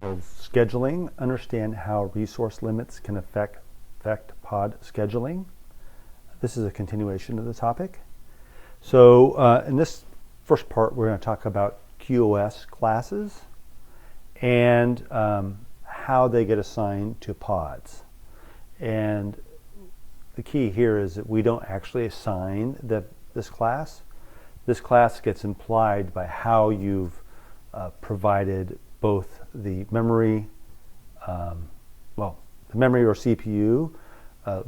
Scheduling, understand how resource limits can affect pod scheduling. This is a continuation of the topic. So in this first part, we're going to talk about Qos classes and how they get assigned to pods. And the key here is that we don't actually assign this class. This class gets implied by how you've provided both the memory, the memory or CPU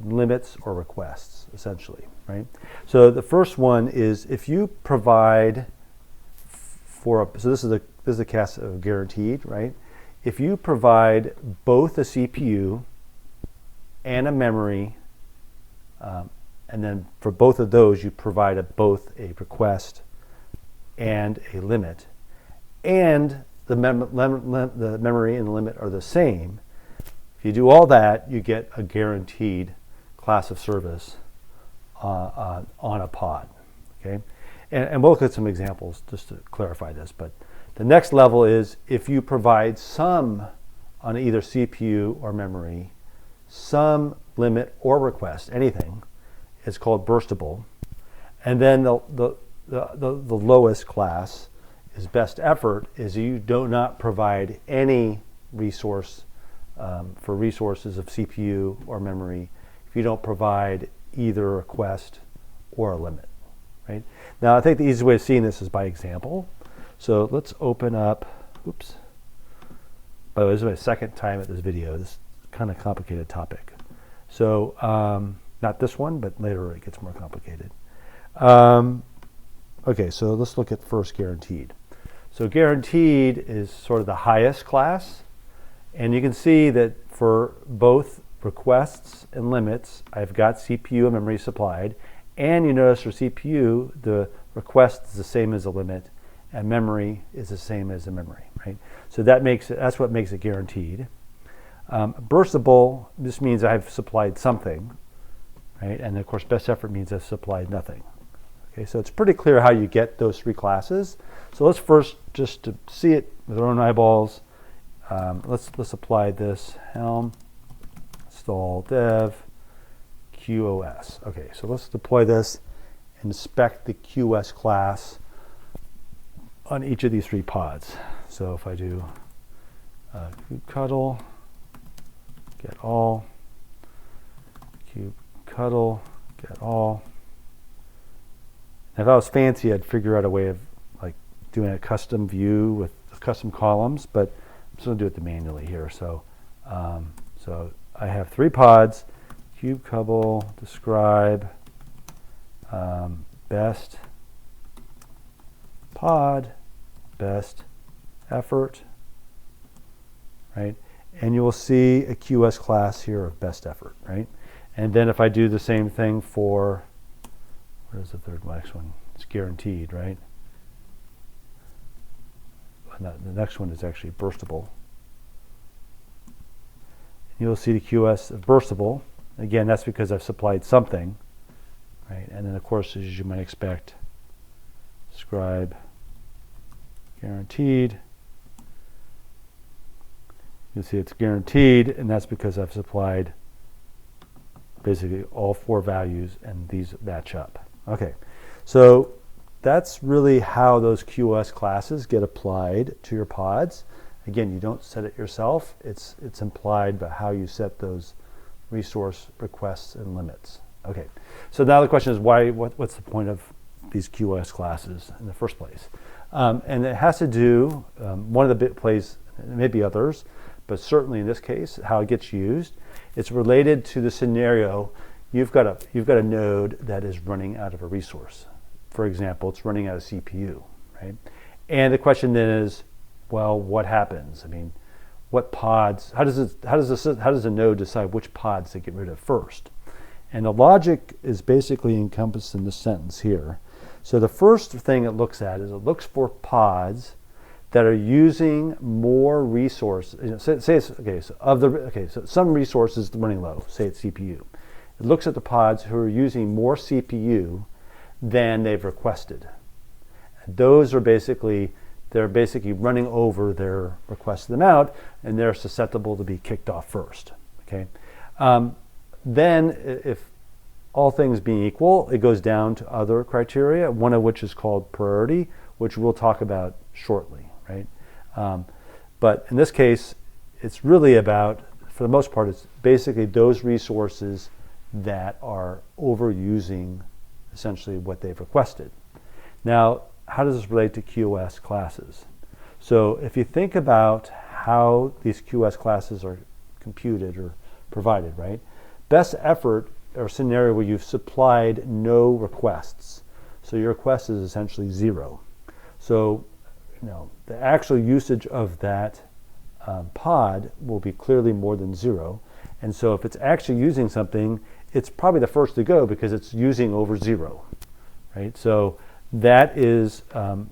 limits or requests, essentially, right? So the first one is if you provide so this is a case of guaranteed, right? If you provide both a CPU and a memory, and then for both of those you provide both a request and a limit, and the memory and the limit are the same. If you do all that, you get a guaranteed class of service on a pod. Okay, and we'll look at some examples just to clarify this. But the next level is if you provide some on either CPU or memory, some limit or request, anything, it's called burstable. And then the lowest class is best effort, is you do not provide any resource for resources of CPU or memory if you don't provide either a request or a limit, right? Now I think the easiest way of seeing this is by example. So let's open up, oops. By the way, this is my second time at this video. This is kind of complicated topic. So not this one, but later it gets more complicated. Okay, so let's look at first guaranteed. So guaranteed is sort of the highest class. And you can see that for both requests and limits, I've got CPU and memory supplied. And you notice for CPU, the request is the same as the limit, and memory is the same as the memory, right? So that's what makes it guaranteed. Burstable, this means I've supplied something, right? And of course, best effort means I've supplied nothing. Okay, so it's pretty clear how you get those three classes. So let's first, just to see it with our own eyeballs, let's apply this helm install dev Qos. Okay, so let's deploy this and inspect the Qos class on each of these three pods. So if I do kubectl get all, kubectl get all. Now, if I was fancy, I'd figure out a way of like doing a custom view with custom columns, but I'm just going to do it manually here. So, so I have three pods: kubectl describe best pod, best effort, right? And you will see a Qos class here of best effort, right? And then if I do the same thing for, what is the next one? It's guaranteed, right? The next one is actually burstable. You'll see the Qos of burstable. Again, that's because I've supplied something, right? And then of course, as you might expect, describe guaranteed. You'll see it's guaranteed, and that's because I've supplied basically all four values, and these match up. Okay, so that's really how those Qos classes get applied to your pods. Again, you don't set it yourself. It's implied by how you set those resource requests and limits. Okay, so now the question is what's the point of these Qos classes in the first place? And it has to do, one of the plays, maybe others, but certainly in this case, how it gets used. It's related to the scenario. You've got a node that is running out of a resource. For example, it's running out of CPU, right? And the question then is, well, what happens? I mean, what pods? How does the node decide which pods to get rid of first? And the logic is basically encompassed in this sentence here. So the first thing it looks at is it looks for pods that are using more resources. You know, say it's, okay, so some resources running low, say it's CPU. It looks at the pods who are using more CPU than they've requested. And those are basically they're basically running over their request to them out, and they're susceptible to be kicked off first. Okay. Then, if all things being equal, it goes down to other criteria, one of which is called priority, which we'll talk about shortly, right? But in this case, it's really about, for the most part, it's basically those resources that are overusing essentially what they've requested. Now, how does this relate to Qos classes? So if you think about how these Qos classes are computed or provided, right? Best effort or scenario where you've supplied no requests. So your request is essentially 0. So, the actual usage of that pod will be clearly more than 0. And so if it's actually using something, it's probably the first to go because it's using over 0, right? So that is the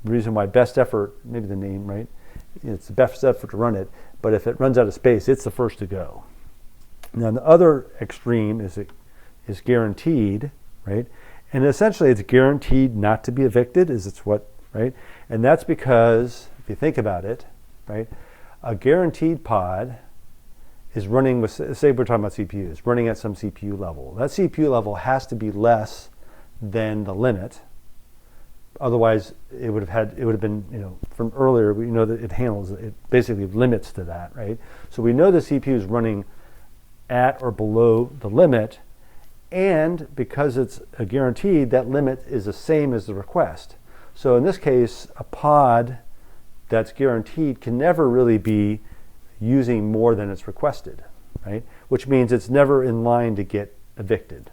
reason why best effort, maybe the name, right? It's the best effort to run it, but if it runs out of space, it's the first to go. Now the other extreme is guaranteed, right? And essentially it's guaranteed not to be evicted, right? And that's because, if you think about it, right, a guaranteed pod is running with, say we're talking about CPUs, running at some CPU level. That CPU level has to be less than the limit. Otherwise, it would have been, from earlier, we know that it basically limits to that, right? So we know the CPU is running at or below the limit, and because it's a guaranteed, that limit is the same as the request. So in this case, a pod that's guaranteed can never really be using more than it's requested, right? Which means it's never in line to get evicted.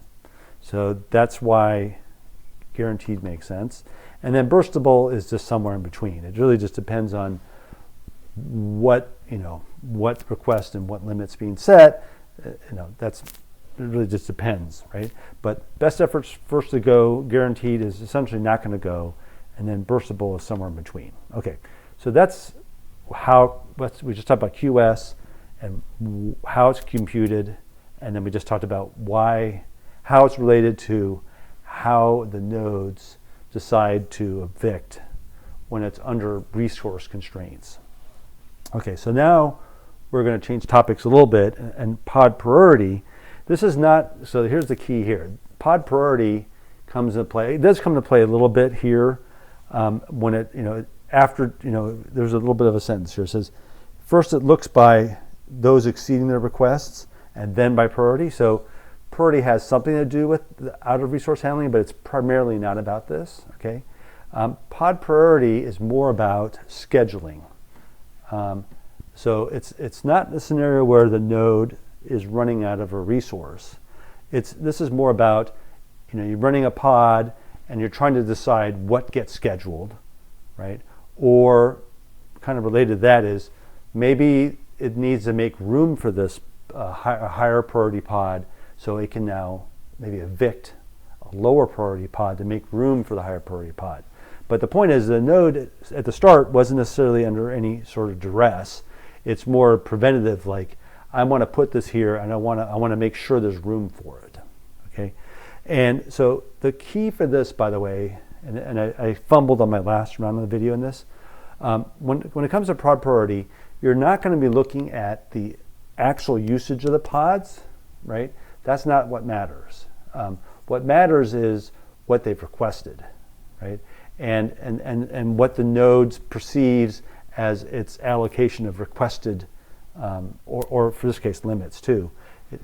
So that's why guaranteed makes sense. And then burstable is just somewhere in between. It really just depends on what request and what limit's being set. It really just depends, right? But best efforts first to go, guaranteed is essentially not going to go, and then burstable is somewhere in between. Okay, so that's how we just talked about QS and how it's computed, and then we just talked about how it's related to how the nodes decide to evict when it's under resource constraints. Okay, so now we're going to change topics a little bit, and pod priority. This is not, so here's the key here. Pod priority comes into play. It does come into play a little bit here when there's a little bit of a sentence here. It says, first it looks by those exceeding their requests, and then by priority. So priority has something to do with the out of resource handling, but it's primarily not about this, okay? Pod priority is more about scheduling. So it's not the scenario where the node is running out of a resource. This is more about, you're running a pod and you're trying to decide what gets scheduled, right? Or kind of related to that is maybe it needs to make room for this higher priority pod, so it can now maybe evict a lower priority pod to make room for the higher priority pod. But the point is, the node at the start wasn't necessarily under any sort of duress. It's more preventative, like I want to put this here and I want to make sure there's room for it. Okay, and so the key for this, by the way, and I fumbled on my last round of the video in this. When it comes to pod priority, you're not going to be looking at the actual usage of the pods, right? That's not what matters. What matters is what they've requested, right? And what the node perceives as its allocation of requested, or for this case, limits too.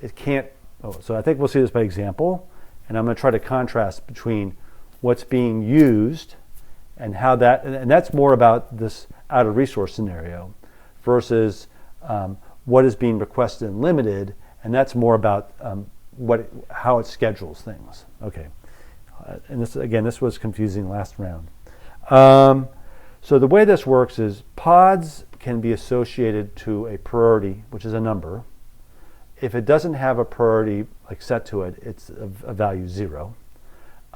It can't, so I think we'll see this by example, and I'm going to try to contrast between what's being used and how and that's more about this out of resource scenario versus what is being requested and limited, and that's more about how it schedules things. Okay, and this was confusing last round. So the way this works is pods can be associated to a priority, which is a number. If it doesn't have a priority set to it, it's a value 0.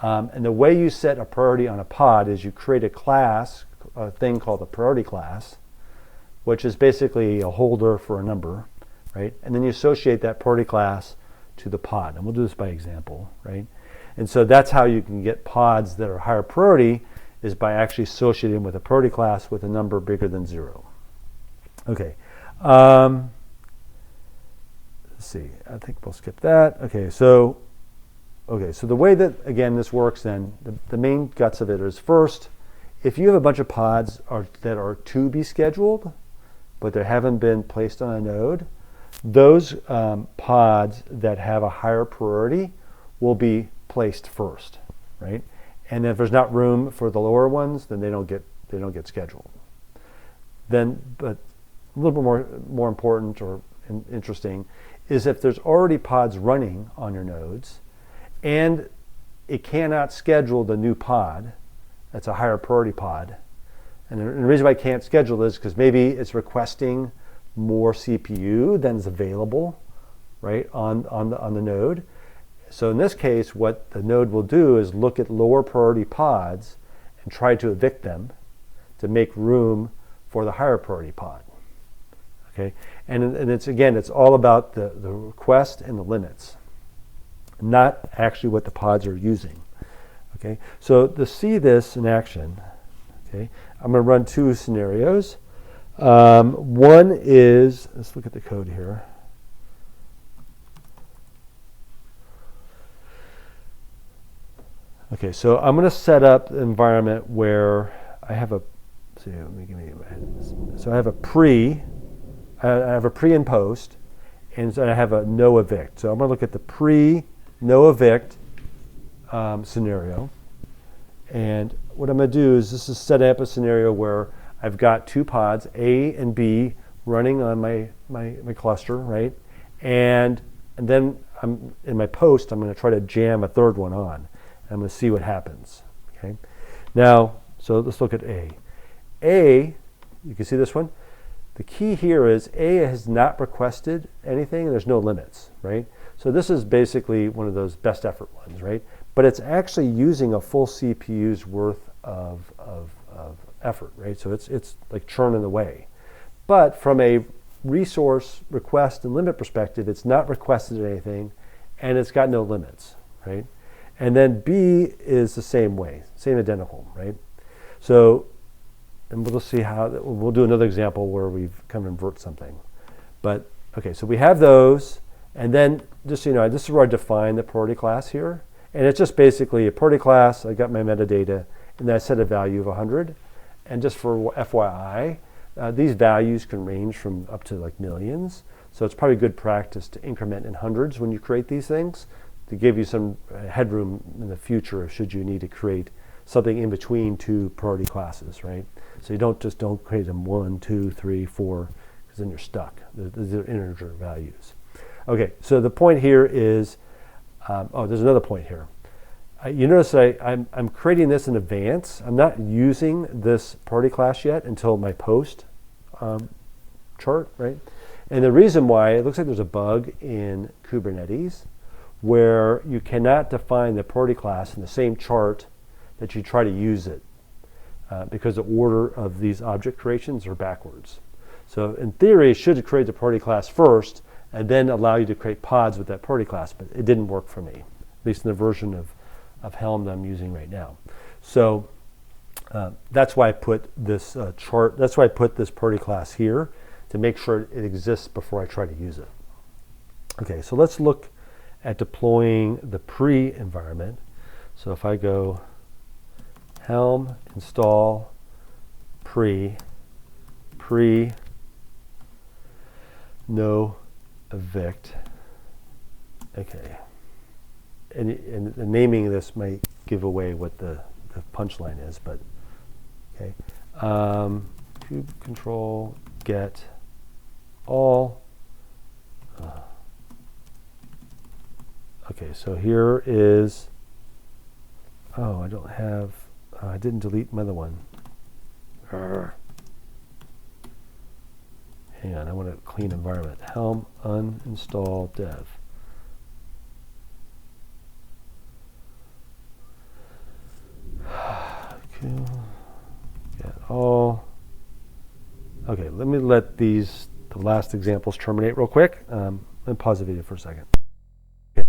And the way you set a priority on a pod is you create a class, a thing called a priority class, which is basically a holder for a number, right? And then you associate that priority class to the pod. And we'll do this by example, right? And so that's how you can get pods that are higher priority, is by actually associating with a priority class with a number bigger than 0. Okay. Let's see. I think we'll skip that. Okay. So the way that, again, this works then, the main guts of it is, first, if you have a bunch of pods that are to be scheduled, but they haven't been placed on a node, those pods that have a higher priority will be placed first, right? And if there's not room for the lower ones, then they don't get scheduled. Then, but a little bit more important or interesting is if there's already pods running on your nodes, and it cannot schedule the new pod, that's a higher priority pod. And the reason why I can't schedule this is because maybe it's requesting more CPU than is available, right, on the node. So in this case, what the node will do is look at lower priority pods and try to evict them to make room for the higher priority pod. Okay, and it's all about the request and the limits, not actually what the pods are using. Okay, so to see this in action, okay, I'm going to run 2 scenarios. One is, let's look at the code here. Okay, so I'm going to set up an environment where I have a, so I have a pre and post, and so I have a no evict. So I'm going to look at the pre no evict scenario. And what I'm going to do is this is set up a scenario where I've got 2 pods, A and B, running on my cluster, right? And then I'm in my post, I'm going to try to jam a third one on. And I'm going to see what happens. Okay. Now, so let's look at A. A, you can see this one. The key here is A has not requested anything, and there's no limits, right? So this is basically one of those best effort ones, right? But it's actually using a full CPU's worth of effort, right? So it's like churning away. But from a resource request and limit perspective, it's not requested anything, and it's got no limits, right? And then B is the same way, same identical, right? So, and we'll see how, we'll do another example where we've kind of invert something. But, okay, so we have those, and then just so you know, this is where I define the priority class here. And it's just basically a priority class. I got my metadata, and then I set a value of 100. And just for FYI, these values can range from up to like millions. So it's probably good practice to increment in hundreds when you create these things to give you some headroom in the future should you need to create something in between 2 priority classes, right? So you don't create them 1, 2, 3, 4, because then you're stuck. These are integer values. Okay, so the point here is, there's another point here. You notice I'm creating this in advance. I'm not using this priority class yet until my post chart, right? And the reason why, it looks like there's a bug in Kubernetes where you cannot define the priority class in the same chart that you try to use it because the order of these object creations are backwards. So in theory, it should create the priority class first and then allow you to create pods with that priority class, but it didn't work for me, at least in the version of Helm that I'm using right now. So that's why I put this chart, that's why I put this priority class here to make sure it exists before I try to use it. Okay, so let's look at deploying the pre-environment. So if I go Helm install pre no evict. Okay. And the naming of this might give away what the punchline is, but okay. Kube control get all. Okay, so here is. Oh, I don't have. I didn't delete my other one. Hang on, I want a clean environment. Helm uninstall dev. Get all. Okay, let me let the last examples terminate real quick. Let me pause the video for a second. Okay.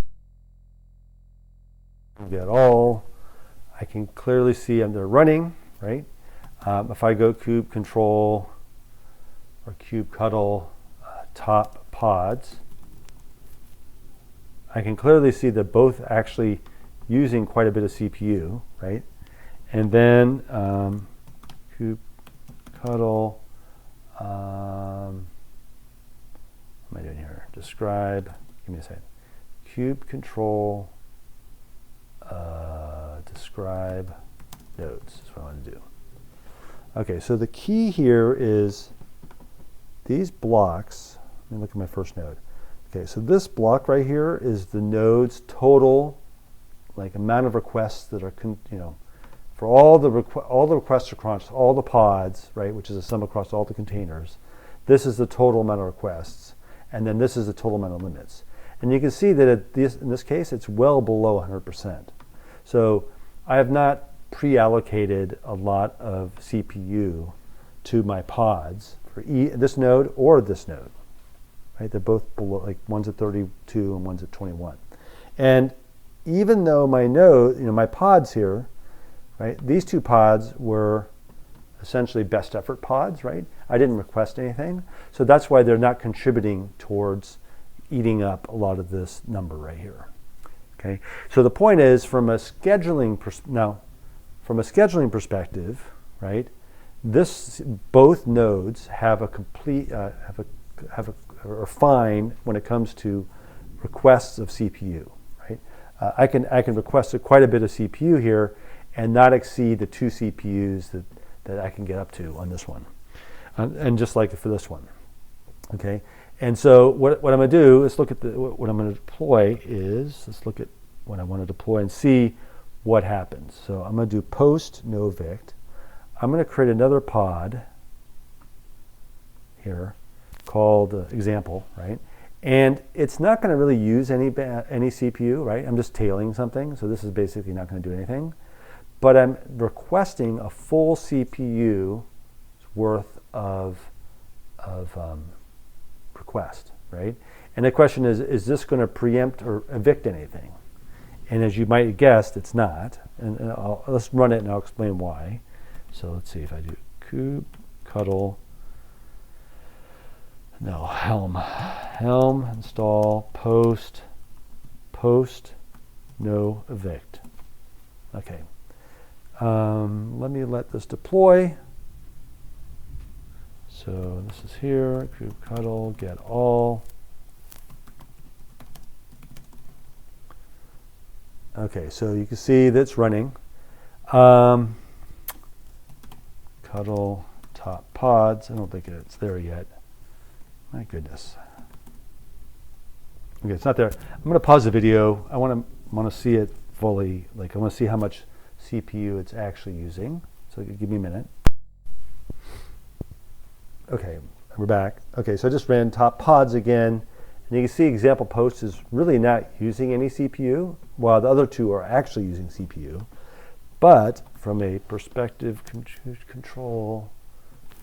Get all. I can clearly see they're running. right? If I go kube control or kubectl top pods, I can clearly see they're both actually using quite a bit of CPU, right? And then kubectl, what am I doing here? Describe, give me a second. Kube control, describe nodes is what I want to do. Okay, so the key here is these blocks. Let me look at my first node. Okay, so this block right here is the node's total, like, amount of requests that are, for all the requests across all the pods, right, which is a sum across all the containers. This is the total amount of requests, and then this is the total amount of limits. And you can see that in this case, it's well below 100%. So I have not pre-allocated a lot of CPU to my pods for this node or this node. Right? They're both below, like one's at 32 and one's at 21. And even though my node, my pods here, right, these two pods were essentially best effort pods, right? I didn't request anything. So that's why they're not contributing towards eating up a lot of this number right here. Okay, so the point is, from a scheduling perspective, right? Both nodes have a complete are fine when it comes to requests of CPU, right? I can request quite a bit of CPU here and not exceed the 2 CPUs that I can get up to on this one, and just like for this one. Okay. And so what I'm going to do is look at what I'm going to deploy is, let's look at what I want to deploy and see what happens. So I'm going to do post no vict. I'm going to create another pod here called example, right? And it's not going to really use any CPU, right? I'm just tailing something, so this is basically not going to do anything. But I'm requesting a full CPU worth of request, right? And the question is this going to preempt or evict anything? And as you might have guessed, it's not. And let's run it and I'll explain why. So let's see if I do kubectl, helm install post no evict. Okay. Let this deploy. So this is here, kubectl get all. Okay, so you can see that's running. Ctl top pods. I don't think it's there yet. My goodness. Okay, it's not there. I'm going to pause the video. I want to see it fully. Like, I want to see how much CPU it's actually using. So give me a minute. Okay, we're back. Okay, so I just ran top pods again. And you can see example post is really not using any CPU, while the other two are actually using CPU. But from a perspective control,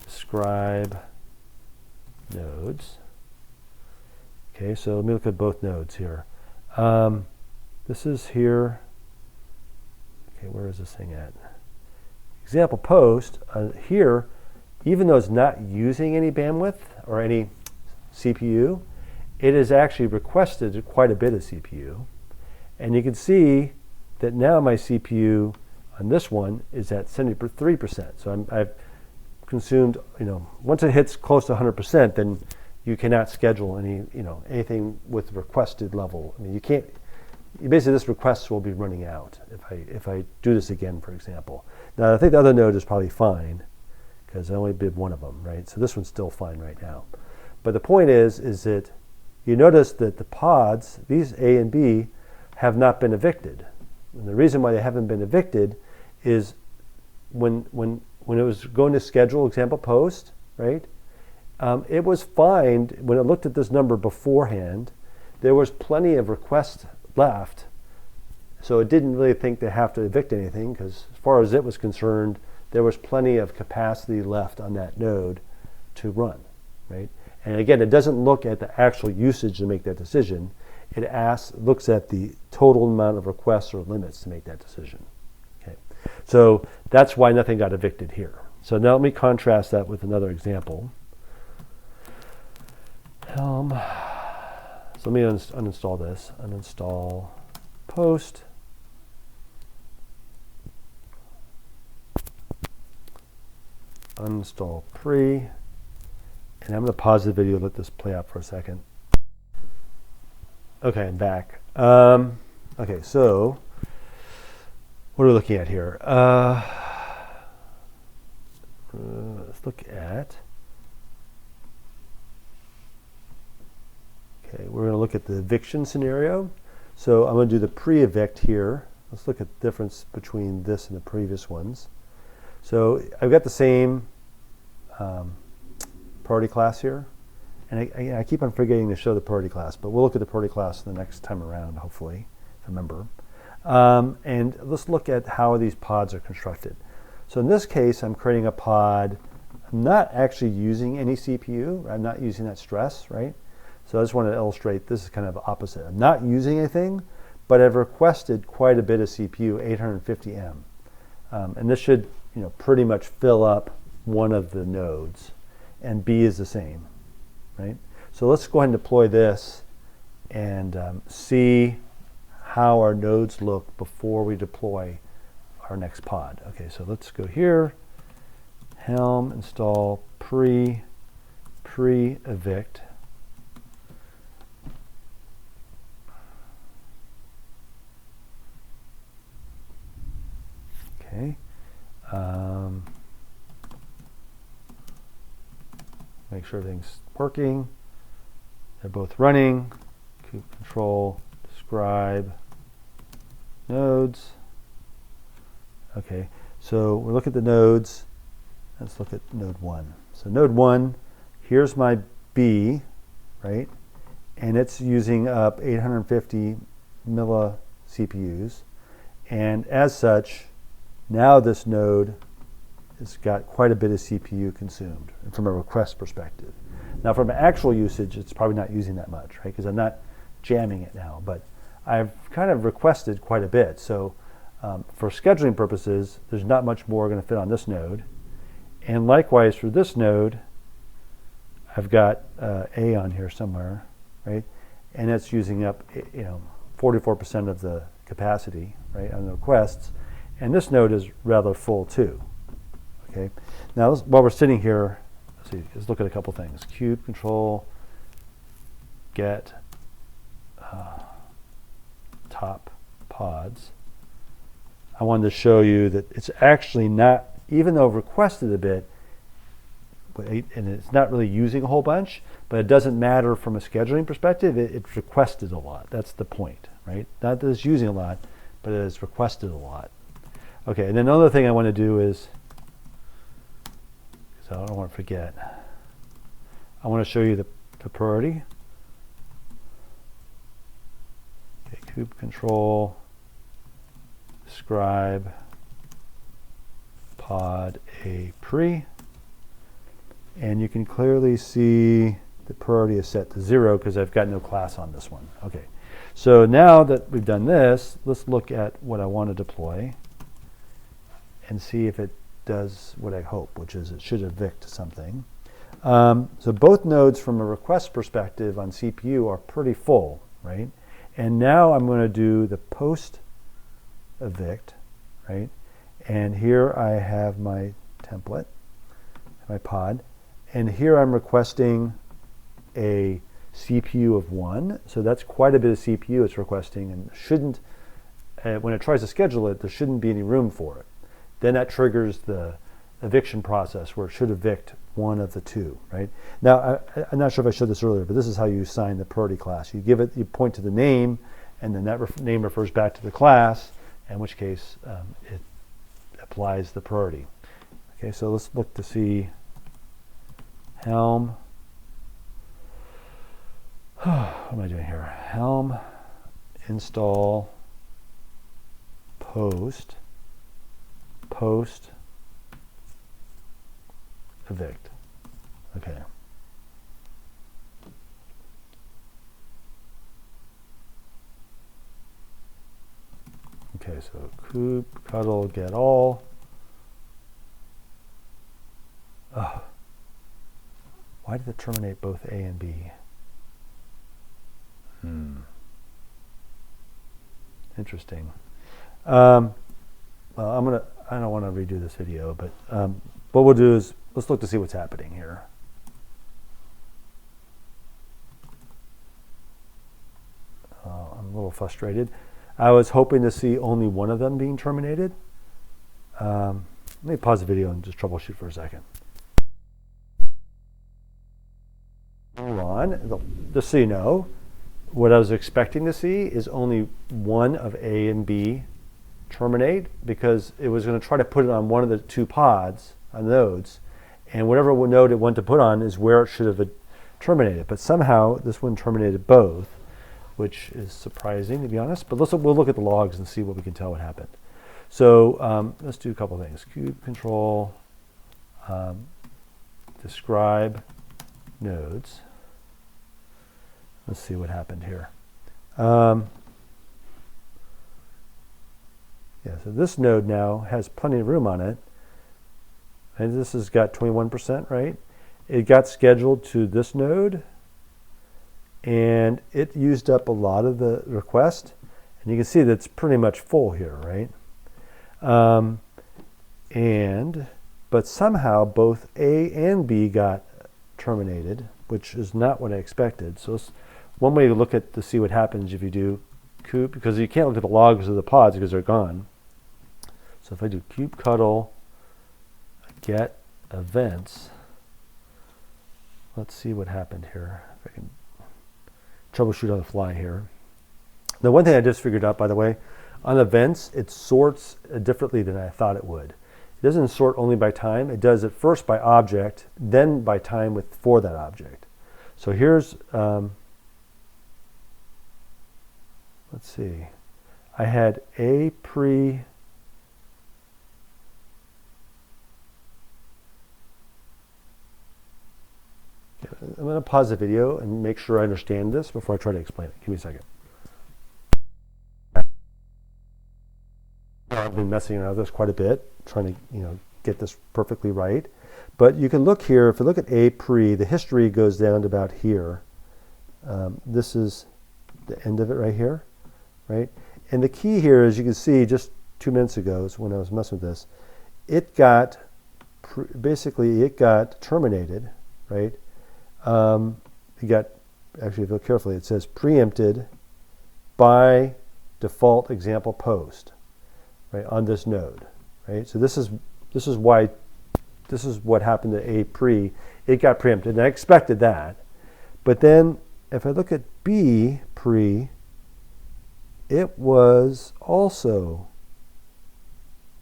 describe nodes. Okay, so let me look at both nodes here. This is here. Okay, where is this thing at? Example post here, even though it's not using any bandwidth or any CPU, it has actually requested quite a bit of CPU. And you can see that now my CPU on this one is at 73%. So I've consumed, once it hits close to 100%, then you cannot schedule anything with requested level. I mean, you can't, basically this request will be running out if I do this again, for example. Now I think the other node is probably fine because I only did one of them, right? So this one's still fine right now. But the point is that you notice that the pods, these A and B, have not been evicted. And the reason why they haven't been evicted is when it was going to schedule example post, right? It was fine when it looked at this number beforehand. There was plenty of requests left, so it didn't really think they have to evict anything because as far as it was concerned, there was plenty of capacity left on that node to run, right? And again, it doesn't look at the actual usage to make that decision. It looks at the total amount of requests or limits to make that decision. Okay. So that's why nothing got evicted here. So now let me contrast that with another example. So let me uninstall this. Uninstall post. Uninstall pre. And I'm going to pause the video, let this play out for a second. Okay, I'm back. Okay, so what are we looking at here? Let's look at, okay, we're going to look at the eviction scenario. So I'm going to do the pre-evict here. Let's look at the difference between this and the previous ones. So I've got the same priority class here. And I keep on forgetting to show the priority class, but we'll look at the priority class the next time around, hopefully, if I remember. And let's look at how these pods are constructed. So in this case, I'm creating a pod. I'm not actually using any CPU. I'm not using that stress, right? So I just want to illustrate this is kind of opposite. I'm not using anything, but I've requested quite a bit of CPU, 850M. And this should, pretty much fill up one of the nodes. And B is the same. Right? So let's go ahead and deploy this and see how our nodes look before we deploy our next pod. Okay, so let's go here, Helm, install pre-evict. Okay. Make sure everything's working. They're both running. Kube control, describe, nodes. Okay, so we'll look at the nodes. Let's look at node 1. So node 1, here's my B, right? And it's using up 850 milli CPUs. And as such, now this node has got quite a bit of CPU consumed from a request perspective. Now from an actual usage, it's probably not using that much, right? Because I'm not jamming it now, but I've kind of requested quite a bit. So for scheduling purposes, there's not much more going to fit on this node. And likewise for this node, I've got A on here somewhere, right? And it's using up 44% of the capacity, right, on the requests. And this node is rather full too. Okay. Now, while we're sitting here, let's look at a couple things. Kube control, get top pods. I wanted to show you that it's actually not, even though I've requested a bit, and it's not really using a whole bunch, but it doesn't matter from a scheduling perspective. It's requested a lot. That's the point, right? Not that it's using a lot, but it has requested a lot. Okay, and then another thing I want to do is, I don't want to forget. I want to show you the priority. Okay, kube control, describe, pod a pre. And you can clearly see the priority is set to 0 because I've got no class on this one. Okay, so now that we've done this, let's look at what I want to deploy and see if it does what I hope, which is it should evict something. So both nodes from a request perspective on CPU are pretty full, right? And now I'm going to do the post evict, right? And here I have my template, my pod, and here I'm requesting a CPU of 1. So that's quite a bit of CPU it's requesting, and shouldn't, when it tries to schedule it, there shouldn't be any room for it. Then that triggers the eviction process where it should evict one of the two, right? Now, I'm not sure if I showed this earlier, but this is how you assign the priority class. You give it, you point to the name, and then that name refers back to the class, in which case it applies the priority. Okay, so let's look to see Helm. What am I doing here? Helm install post evict. Okay. Okay, so kubectl get all. Oh. Why did it terminate both A and B? Interesting. Well, I don't want to redo this video, but what we'll do is let's look to see what's happening here. I'm a little frustrated. I was hoping to see only one of them being terminated. Let me pause the video and just troubleshoot for a second. Hold on, just so you know, what I was expecting to see is only one of A and B terminate, because it was going to try to put it on one of the two pods, on nodes, and whatever node it went to put on is where it should have terminated. But somehow this one terminated both, which is surprising, to be honest. But we'll look at the logs and see what we can tell what happened. So let's do a couple things. Kube control, describe nodes. Let's see what happened here. Yeah, so this node now has plenty of room on it. And this has got 21%, right? It got scheduled to this node, and it used up a lot of the request. And you can see that it's pretty much full here, right? But somehow both A and B got terminated, which is not what I expected. So one way to look at to see what happens if you do kube, because you can't look at the logs of the pods because they're gone. So if I do kubectl get events, let's see what happened here. If I can troubleshoot on the fly here. The one thing I just figured out, by the way, on events, it sorts differently than I thought it would. It doesn't sort only by time. It does it first by object, then by time for that object. So here's, let's see. I had a pre. I'm going to pause the video and make sure I understand this before I try to explain it. Give me a second. I've been messing around with this quite a bit, trying to get this perfectly right. But you can look here. If you look at a pre, the history goes down to about here. This is the end of it right here, right? And the key here, as you can see, just 2 minutes ago is when I was messing with this, it got basically it got terminated, right? It got, actually, if you look carefully, it says preempted by default example post, right, on this node, right? So this is what happened to A pre. It got preempted, and I expected that. But then if I look at B pre, it was also,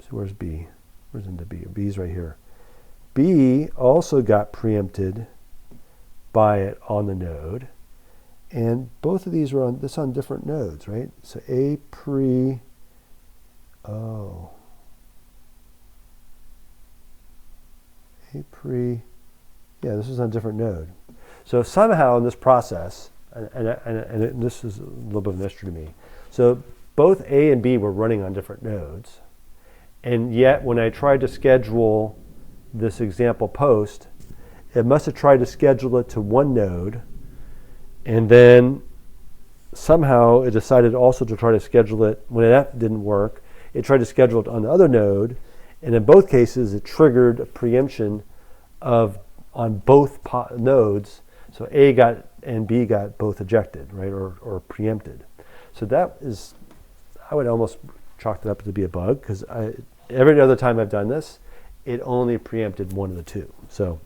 so where's B? Where's into B? B's right here. B also got preempted by it on the node, and both of these are on different nodes, right? So A pre, A pre, yeah, this is on a different node. So somehow in this process, and this is a little bit of a mystery to me, so both A and B were running on different nodes, and yet when I tried to schedule this example post, it must have tried to schedule it to one node, and then somehow it decided also to try to schedule it, when that didn't work, it tried to schedule it on the other node, and in both cases it triggered a preemption on both nodes, so A got and B got both ejected, right, or preempted. So that is, I would almost chalk it up to be a bug, because every other time I've done this, it only preempted one of the two. So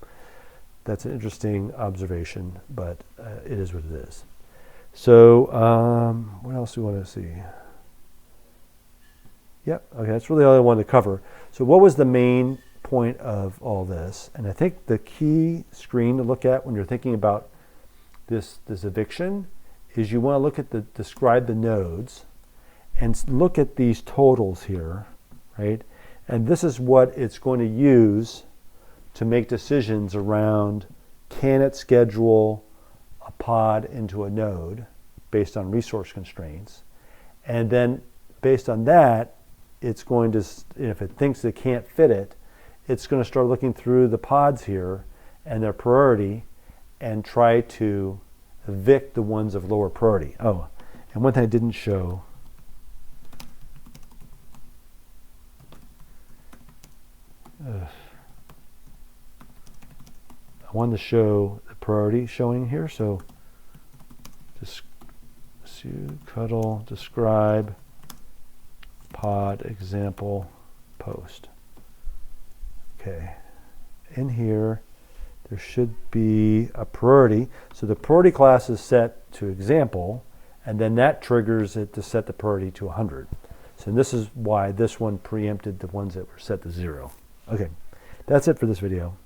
that's an interesting observation, but it is what it is. So what else do we want to see? Yep, okay, that's really all I wanted to cover. So what was the main point of all this? And I think the key screen to look at when you're thinking about this eviction is you want to look at describe the nodes and look at these totals here, right? And this is what it's going to use to make decisions around, can it schedule a pod into a node based on resource constraints, and then based on that, it's going to, if it thinks it can't fit it, it's going to start looking through the pods here and their priority and try to evict the ones of lower priority. Oh, and one thing I didn't show, I wanted to show the priority showing here, so just cuddle, describe, pod, example, post. Okay, in here, there should be a priority. So the priority class is set to example, and then that triggers it to set the priority to 100. So this is why this one preempted the ones that were set to 0. Okay, that's it for this video.